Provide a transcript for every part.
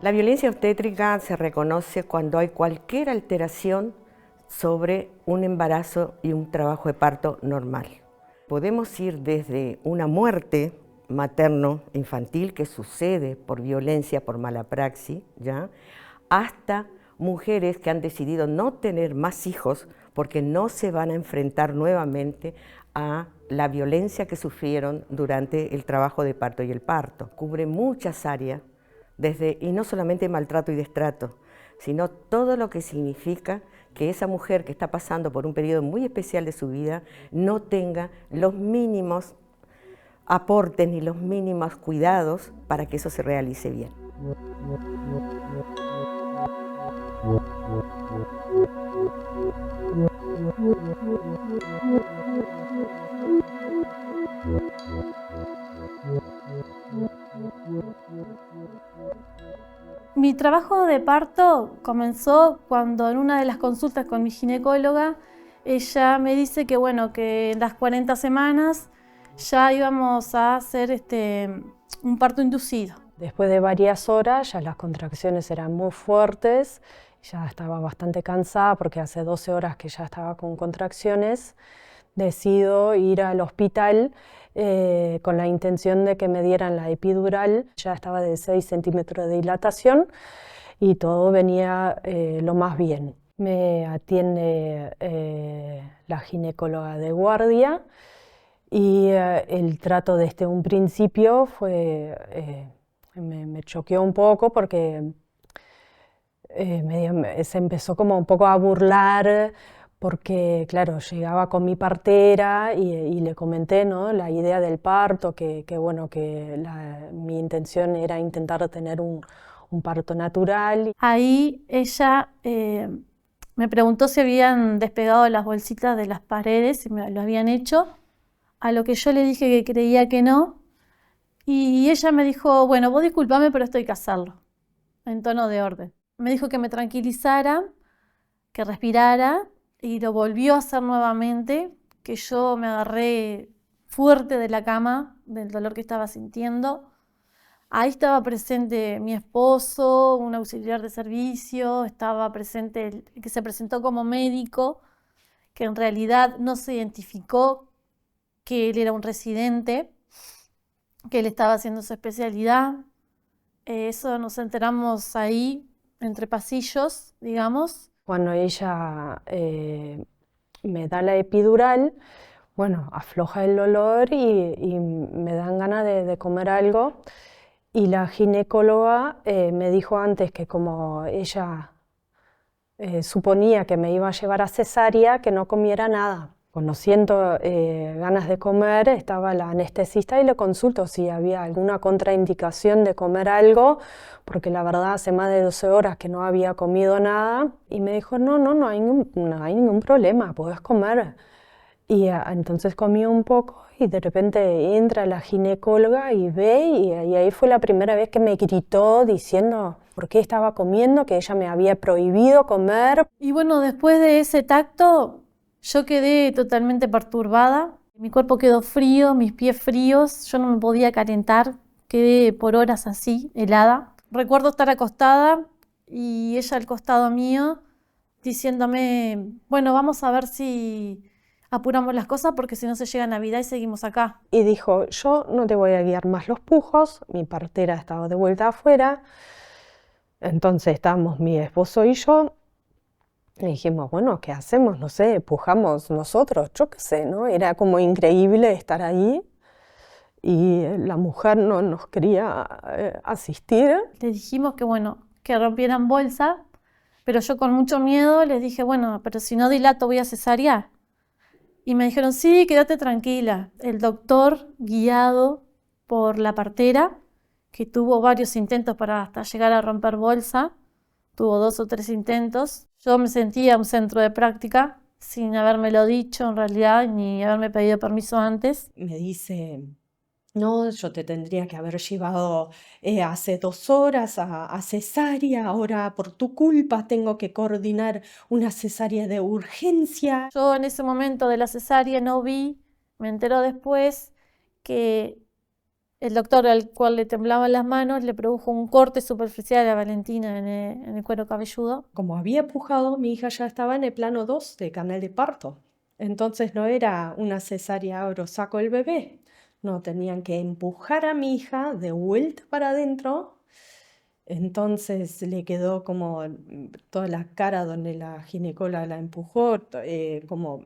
La violencia obstétrica se reconoce cuando hay cualquier alteración sobre un embarazo y un trabajo de parto normal. Podemos ir desde una muerte materno-infantil que sucede por violencia, por mala praxis, ¿ya?, hasta mujeres que han decidido no tener más hijos porque no se van a enfrentar nuevamente a la violencia que sufrieron durante el trabajo de parto y el parto. Cubre muchas áreas, y no solamente maltrato y destrato, sino todo lo que significa que esa mujer que está pasando por un periodo muy especial de su vida no tenga los mínimos aportes ni los mínimos cuidados para que eso se realice bien. Mi trabajo de parto comenzó cuando en una de las consultas con mi ginecóloga, ella me dice que bueno, que en las 40 semanas ya íbamos a hacer un parto inducido. Después de varias horas ya las contracciones eran muy fuertes, ya estaba bastante cansada porque hace 12 horas que ya estaba con contracciones. Decido ir al hospital con la intención de que me dieran la epidural. Ya estaba de 6 centímetros de dilatación y todo venía lo más bien. Me atiende la ginecóloga de guardia y el trato desde un principio me choqueó un poco porque se empezó como un poco a burlar porque, claro, llegaba con mi partera y le comenté, ¿no?, la idea del parto, mi intención era intentar tener un parto natural. Ahí ella me preguntó si habían despegado las bolsitas de las paredes, si me lo habían hecho, a lo que yo le dije que creía que no. Y ella me dijo, bueno, vos disculpame, pero esto hay que hacerlo, en tono de orden. Me dijo que me tranquilizara, que respirara, y lo volvió a hacer nuevamente, que yo me agarré fuerte de la cama, del dolor que estaba sintiendo. Ahí estaba presente mi esposo, un auxiliar de servicio, estaba presente el que se presentó como médico, que en realidad no se identificó que él era un residente, que él estaba haciendo su especialidad. Eso nos enteramos ahí, entre pasillos, digamos. Cuando ella me da la epidural, bueno, afloja el dolor y me dan ganas de comer algo. Y la ginecóloga me dijo antes que como ella suponía que me iba a llevar a cesárea, que no comiera nada. Cuando siento ganas de comer, estaba la anestesista y le consulto si había alguna contraindicación de comer algo, porque la verdad hace más de 12 horas que no había comido nada. Y me dijo, no hay ningún problema, podés comer. Y entonces comí un poco y de repente entra la ginecóloga y ve y ahí fue la primera vez que me gritó diciendo por qué estaba comiendo, que ella me había prohibido comer. Y bueno, después de ese tacto yo quedé totalmente perturbada. Mi cuerpo quedó frío, mis pies fríos, yo no me podía calentar, quedé por horas así, helada. Recuerdo estar acostada y ella al costado mío diciéndome, bueno, vamos a ver si apuramos las cosas porque si no se llega Navidad y seguimos acá. Y dijo, yo no te voy a guiar más los pujos, mi partera estaba de vuelta afuera, entonces estábamos mi esposo y yo, y dijimos, bueno, ¿qué hacemos? No sé, pujamos nosotros, yo qué sé, ¿no? Era como increíble estar ahí y la mujer no nos quería asistir. Le dijimos que bueno, que rompieran bolsa, pero yo con mucho miedo les dije, bueno, pero si no dilato voy a cesárea. Y me dijeron, sí, quédate tranquila. El doctor, guiado por la partera, que tuvo varios intentos para hasta llegar a romper bolsa, tuvo 2 o 3 intentos. Yo me sentía un centro de práctica, sin habérmelo dicho en realidad, ni haberme pedido permiso antes. Me dice, no, yo te tendría que haber llevado hace 2 horas a cesárea, ahora por tu culpa tengo que coordinar una cesárea de urgencia. Yo en ese momento de la cesárea no vi, me entero después, que El doctor, al cual le temblaban las manos, le produjo un corte superficial a Valentina en el cuero cabelludo. Como había pujado, mi hija ya estaba en el plano 2 de canal de parto. Entonces no era una cesárea, abro, saco el bebé. No, tenían que empujar a mi hija de vuelta para adentro. Entonces le quedó como toda la cara donde la ginecóloga la empujó, como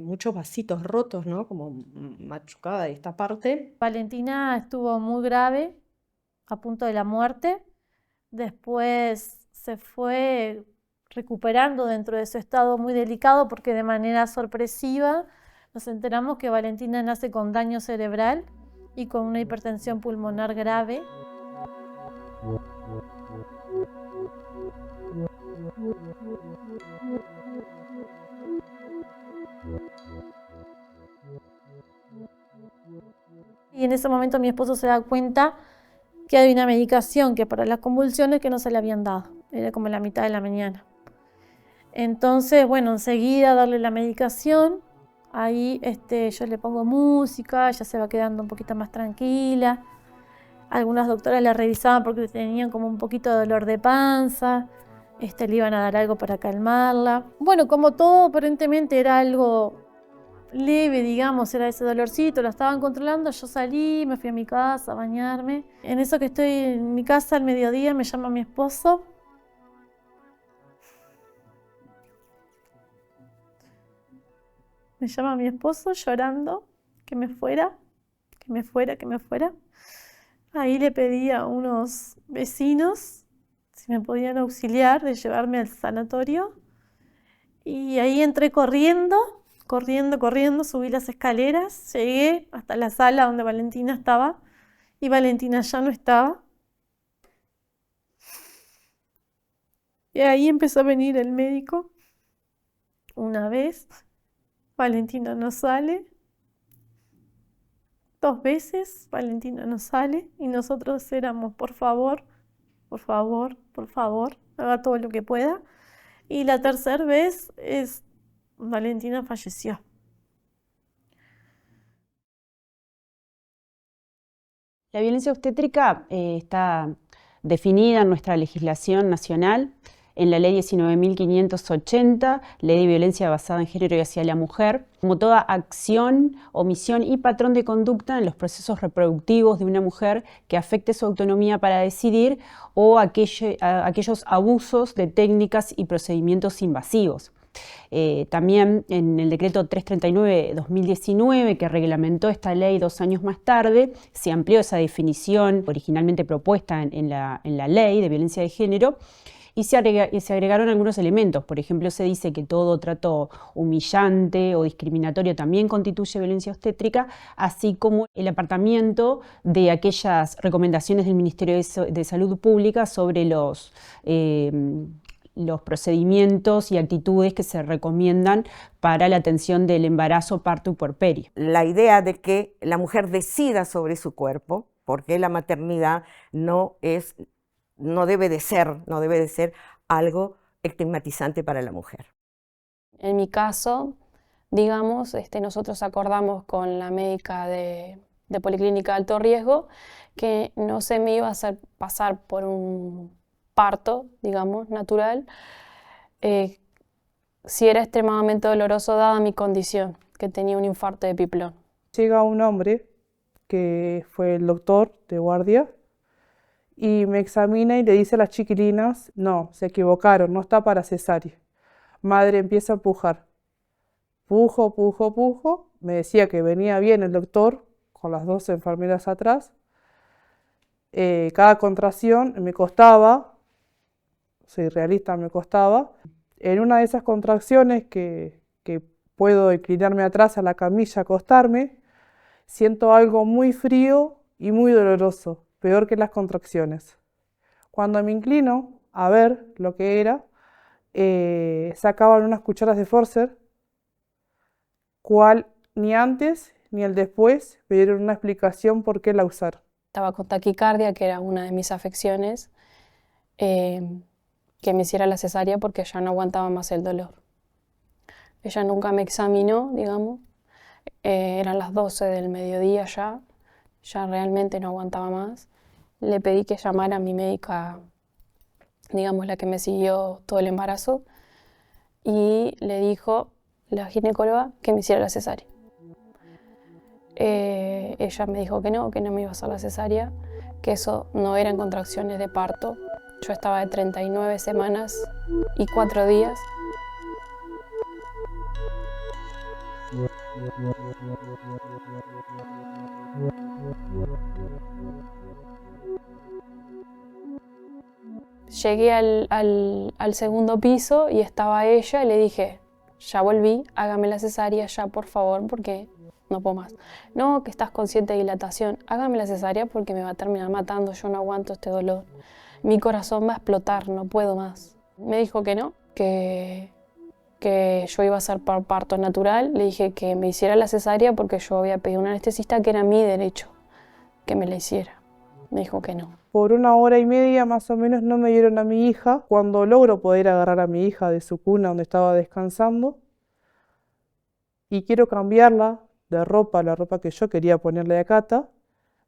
muchos vasitos rotos, ¿no? Como machucada esta parte. Valentina estuvo muy grave, a punto de la muerte. Después se fue recuperando dentro de su estado muy delicado porque de manera sorpresiva nos enteramos que Valentina nace con daño cerebral y con una hipertensión pulmonar grave. Y en ese momento mi esposo se da cuenta que hay una medicación que para las convulsiones que no se le habían dado. Era como la mitad de la mañana. Entonces, bueno, enseguida darle la medicación. Ahí yo le pongo música, ella se va quedando un poquito más tranquila. Algunas doctoras la revisaban porque tenían como un poquito de dolor de panza. Le iban a dar algo para calmarla. Bueno, como todo aparentemente era algo leve, digamos, era ese dolorcito, la estaban controlando. Yo salí, me fui a mi casa a bañarme. En eso que estoy en mi casa al mediodía me llama mi esposo. Me llama mi esposo llorando que me fuera. Ahí le pedí a unos vecinos si me podían auxiliar de llevarme al sanatorio. Y ahí entré corriendo, subí las escaleras, llegué hasta la sala donde Valentina estaba y Valentina ya no estaba. Y ahí empezó a venir el médico. Una vez, Valentina no sale. 2 veces, Valentina no sale. Y nosotros éramos, por favor, haga todo lo que pueda. Y la tercera vez Valentina falleció. La violencia obstétrica está definida en nuestra legislación nacional, en la Ley 19.580, Ley de Violencia Basada en Género y hacia la Mujer, como toda acción, omisión y patrón de conducta en los procesos reproductivos de una mujer que afecte su autonomía para decidir o aquellos abusos de técnicas y procedimientos invasivos. También en el decreto 339/2019, que reglamentó esta ley 2 años más tarde, se amplió esa definición originalmente propuesta en la ley de violencia de género y se agregaron algunos elementos. Por ejemplo, se dice que todo trato humillante o discriminatorio también constituye violencia obstétrica, así como el apartamiento de aquellas recomendaciones del Ministerio de Salud Pública sobre los procedimientos y actitudes que se recomiendan para la atención del embarazo, parto y puerperio. La idea de que la mujer decida sobre su cuerpo, porque la maternidad no debe de ser algo estigmatizante para la mujer. En mi caso, digamos, nosotros acordamos con la médica de Policlínica de Alto Riesgo que no se me iba a hacer pasar por un parto, digamos, natural, si era extremadamente doloroso dada mi condición, que tenía un infarto de epiplón. Llega un hombre que fue el doctor de guardia y me examina y le dice a las chiquilinas: no, se equivocaron, no está para cesárea. Madre empieza a pujar. Pujo. Me decía que venía bien el doctor con las 2 enfermeras atrás. Cada contracción me costaba, soy realista, me costaba. En una de esas contracciones que puedo inclinarme atrás a la camilla, acostarme, siento algo muy frío y muy doloroso, peor que las contracciones. Cuando me inclino a ver lo que era, sacaban unas cucharas de Forceps, cual ni antes ni el después me dieron una explicación por qué la usar. Estaba con taquicardia, que era una de mis afecciones, que me hiciera la cesárea porque ya no aguantaba más el dolor. Ella nunca me examinó, digamos, eran las 12 del mediodía ya, ya realmente no aguantaba más. Le pedí que llamara a mi médica, digamos la que me siguió todo el embarazo, y le dijo la ginecóloga que me hiciera la cesárea. Ella me dijo que no me iba a hacer la cesárea, que eso no eran contracciones de parto. Yo estaba de 39 semanas y 4 días. Llegué al segundo piso y estaba ella y le dije, ya volví, hágame la cesárea ya por favor porque no puedo más. No, que estás consciente de dilatación, hágame la cesárea porque me va a terminar matando, yo no aguanto este dolor. Mi corazón va a explotar, no puedo más. Me dijo que no, que yo iba a hacer por parto natural. Le dije que me hiciera la cesárea porque yo había pedido a un anestesista que era mi derecho que me la hiciera. Me dijo que no. Por 1 hora y media más o menos no me dieron a mi hija. Cuando logro poder agarrar a mi hija de su cuna donde estaba descansando y quiero cambiarla de ropa, la ropa que yo quería ponerle a Cata,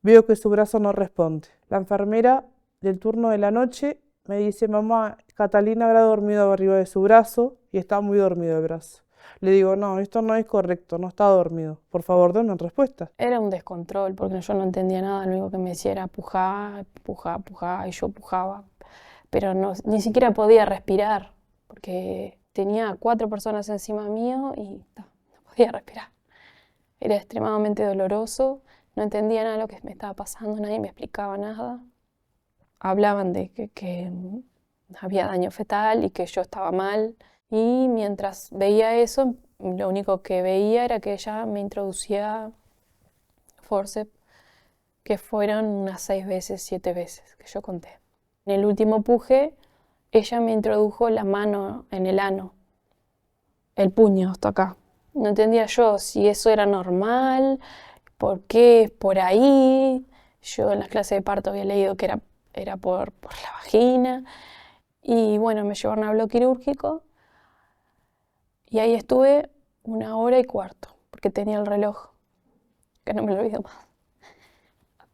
veo que su brazo no responde. La enfermera del turno de la noche me dice, mamá, Catalina habrá dormido arriba de su brazo y está muy dormido el brazo. Le digo, no, esto no es correcto, no está dormido. Por favor, denme respuesta. Era un descontrol porque yo no entendía nada, lo único que me decía era pujar, pujar, pujar, y yo pujaba. Pero ni siquiera podía respirar porque tenía 4 personas encima mío y no podía respirar. Era extremadamente doloroso, no entendía nada de lo que me estaba pasando, nadie me explicaba nada. Hablaban de que había daño fetal y que yo estaba mal. Y mientras veía eso, lo único que veía era que ella me introducía forceps, que fueron unas 6 veces, 7 veces, que yo conté. En el último puje, ella me introdujo la mano en el ano, el puño hasta acá. No entendía yo si eso era normal, por qué, por ahí. Yo en las clases de parto había leído que era por la vagina. Y bueno, me llevaron a bloque quirúrgico. Y ahí estuve 1 hora y cuarto, porque tenía el reloj, que no me lo olvido más.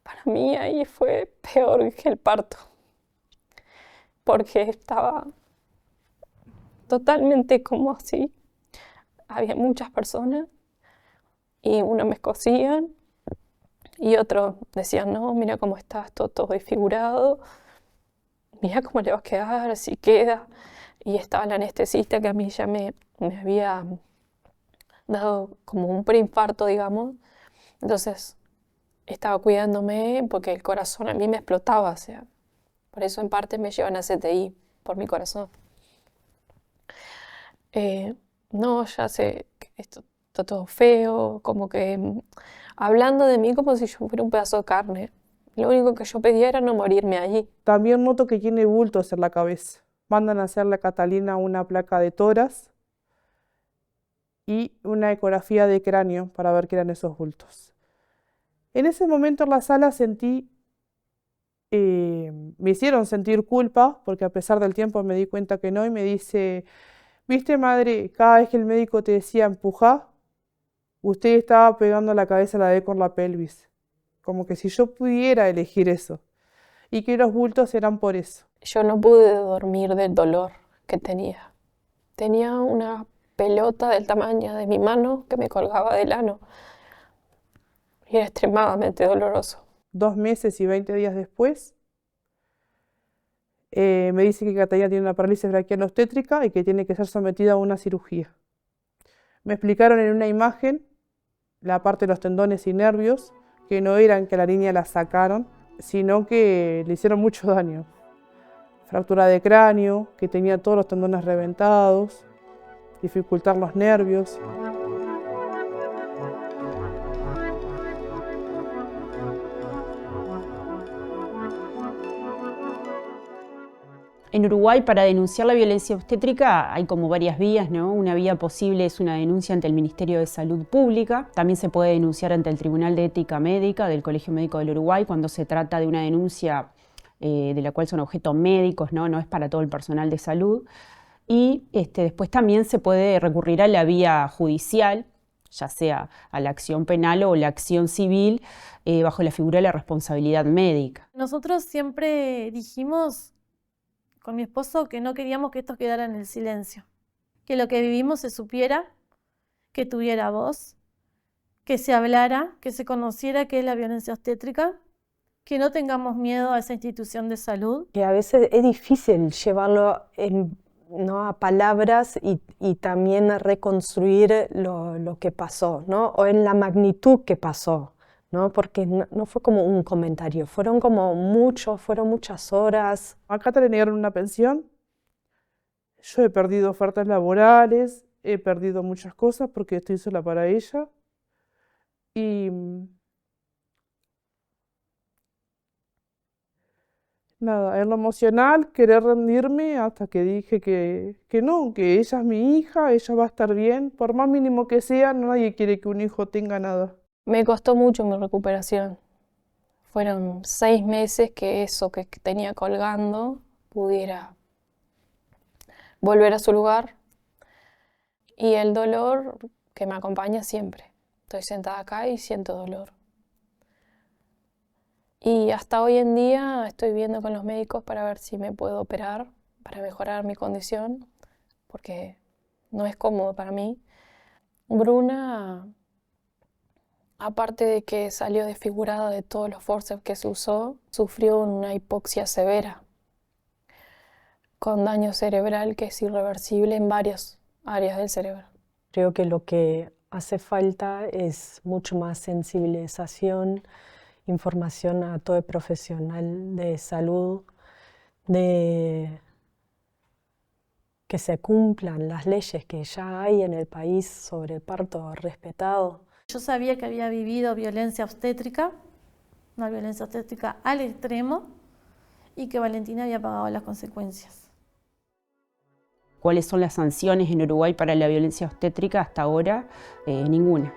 Para mí ahí fue peor que el parto, porque estaba totalmente como así. Había muchas personas y unos me cosían y otros decían, no, mira cómo estás, todo desfigurado, mira cómo le va a quedar, si queda. Y estaba la anestesista que a mí ya me había dado como un preinfarto, digamos. Entonces estaba cuidándome porque el corazón a mí me explotaba, o sea, por eso en parte me llevan a CTI, por mi corazón. No, ya sé que esto está todo feo, como que hablando de mí como si yo fuera un pedazo de carne. Lo único que yo pedía era no morirme allí. También noto que tiene bultos en la cabeza. Mandan a hacerle a Catalina una placa de tórax y una ecografía de cráneo para ver qué eran esos bultos. En ese momento en la sala me hicieron sentir culpa, porque a pesar del tiempo me di cuenta que no, y me dice, ¿viste, madre? Cada vez que el médico te decía empujar, usted estaba pegando la cabeza a la D con la pelvis. Como que si yo pudiera elegir eso. Y que los bultos eran por eso. Yo no pude dormir del dolor que tenía. Tenía una pelota del tamaño de mi mano que me colgaba del ano. Y era extremadamente doloroso. 2 meses y 20 días después, me dice que Catalina tiene una parálisis braquial obstétrica y que tiene que ser sometida a una cirugía. Me explicaron en una imagen la parte de los tendones y nervios, que no eran que la niña la sacaron, sino que le hicieron mucho daño. Fractura de cráneo, que tenía todos los tendones reventados, dificultar los nervios. En Uruguay, para denunciar la violencia obstétrica hay como varias vías, ¿no? Una vía posible es una denuncia ante el Ministerio de Salud Pública. También se puede denunciar ante el Tribunal de Ética Médica del Colegio Médico del Uruguay cuando se trata de una denuncia de la cual son objeto médicos, ¿no? No es para todo el personal de salud. Y después también se puede recurrir a la vía judicial, ya sea a la acción penal o la acción civil, bajo la figura de la responsabilidad médica. Nosotros siempre dijimos con mi esposo que no queríamos que esto quedara en el silencio, que lo que vivimos se supiera, que tuviera voz, que se hablara, que se conociera qué es la violencia obstétrica, que no tengamos miedo a esa institución de salud. Que a veces es difícil llevarlo ¿no? a palabras y también a reconstruir lo que pasó, ¿no? O en la magnitud que pasó, ¿no? Porque no fue como un comentario, fueron muchas horas. Acá te le negaron una pensión. Yo he perdido ofertas laborales, he perdido muchas cosas porque estoy sola para ella. Y nada, en lo emocional, querer rendirme hasta que dije que no, que ella es mi hija, ella va a estar bien. Por más mínimo que sea, nadie quiere que un hijo tenga nada. Me costó mucho mi recuperación. Fueron 6 meses que eso que tenía colgando pudiera volver a su lugar. Y el dolor que me acompaña siempre. Estoy sentada acá y siento dolor. Y hasta hoy en día estoy viendo con los médicos para ver si me puedo operar para mejorar mi condición, porque no es cómodo para mí. Bruna, aparte de que salió desfigurada de todos los forceps que se usó, sufrió una hipoxia severa, con daño cerebral que es irreversible en varias áreas del cerebro. Creo que lo que hace falta es mucho más sensibilización, información a todo el profesional de salud, de que se cumplan las leyes que ya hay en el país sobre el parto respetado. Yo sabía que había vivido violencia obstétrica, una violencia obstétrica al extremo, y que Valentina había pagado las consecuencias. ¿Cuáles son las sanciones en Uruguay para la violencia obstétrica? Hasta ahora, ninguna.